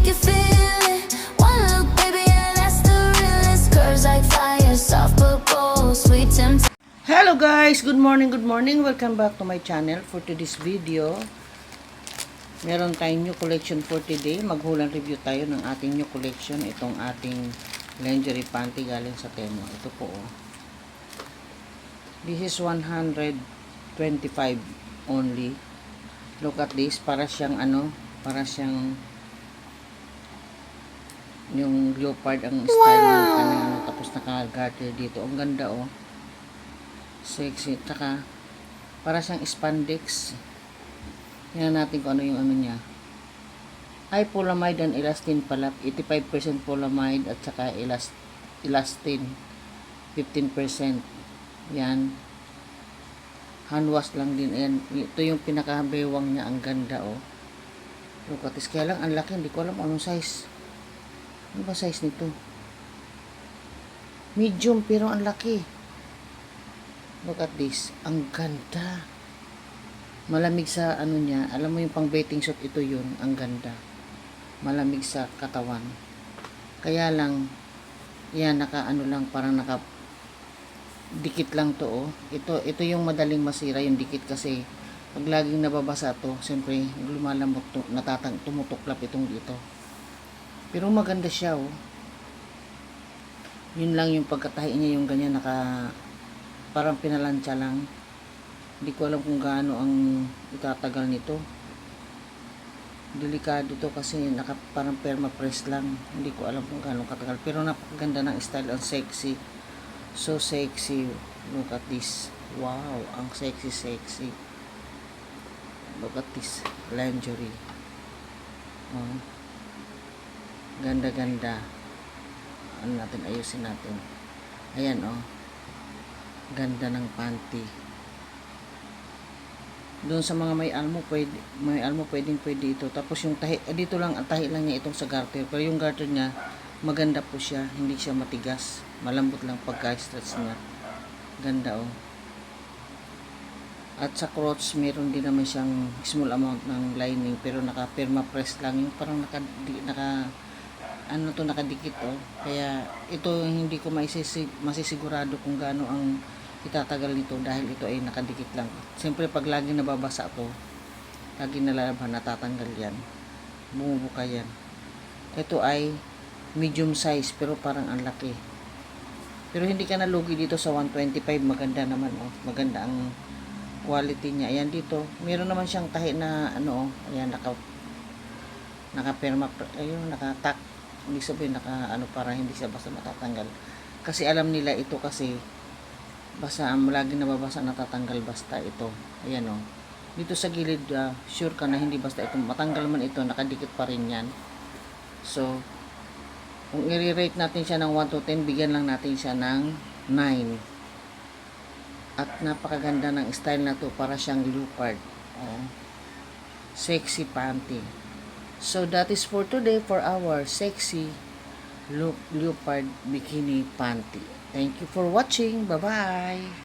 make you feel it. One look, baby, yeah, that's the realest. Curves like fire, soft but bold, sweet temptation. Hello guys! Good morning, good morning. Welcome back to my channel. For today's video, meron tayong new collection for today. Maghulang review tayo ng ating new collection. Itong ating lingerie panty galing sa Temu. Ito po oh. This is 125 only. Look at this. Para siyang ano, para siyang yung leopard ang style ng kanyang ano, tapos naka-garter dito. Ang ganda oh. Sexy. Taka para siyang spandex. Tingnan natin kung ano yung ano niya. Ay, polamide and elastin pala. 85% polamide at saka elastin 15%. Yan. Hand wash lang din. Ayan. Ito yung pinakabewang niya. Ang ganda oh. Look at this. Kaya lang ang laki. Hindi ko alam anong size. Ano ba size nito? Medium pero ang laki. Look at this. Ang ganda. Malamig sa ano niya. Alam mo yung pang bathing suit ito yun. Ang ganda. Malamig sa katawan. Kaya lang yan naka ano lang parang naka dikit lang to oh. Ito yung madaling masira yung dikit kasi pag laging nababasa to, siyempre lumalamot to, tumutuklap itong dito. Pero maganda siya oh. Yun lang yung pagkatahi niya yung ganyan naka parang pinalansya lang. Hindi ko alam kung gaano ang itatagal nito. Delikado to kasi parang perma-press lang. Hindi ko alam kung gaano katagal. Pero napakaganda ng style. Ang sexy. So sexy. Look at this. Wow. Ang sexy. Look at this. Lingerie. Oh. Ganda. Ano natin? Ayusin natin. Ayan oh. Ganda ng panty. Doon sa mga may almo pwede ito. Tapos yung tahi, dito lang ang tahi lang niya itong sa garter. Pero yung garter niya maganda po siya, hindi siya matigas. Malambot lang pagka-stretch niya. Ganda oh. At sa crotch meron din naman siyang small amount ng lining pero naka-perma press lang yung parang nakadikit oh. Kaya ito hindi ko masisigurado kung gaano ang itatagal nito dahil ito ay nakadikit lang. Siyempre pag laging nababasa to, laging nalalaban, natatanggal yan. Bumubuka yan. Ito ay medium size pero parang ang laki. Pero hindi ka nalugi dito sa 125. Maganda naman oh. Maganda ang quality niya. Ayan dito. Meron naman siyang tahi na ano oh. Ayan naka-perma. Ayun naka-tack. Hindi sabihin para hindi siya basta matatanggal. Kasi alam nila ito kasi basta laging nababasa natatanggal basta ito. Ayan oh. Dito sa gilid sure ka na hindi basta ito matanggal man ito, nakadikit pa rin yan. So kung i-rate natin siya ng 1 to 10, bigyan lang natin siya ng 9. At napakaganda ng style na to, para siyang leopard. Oh. Sexy panty. So that is for today for our sexy leopard bikini panty. Thank you for watching. Bye-bye.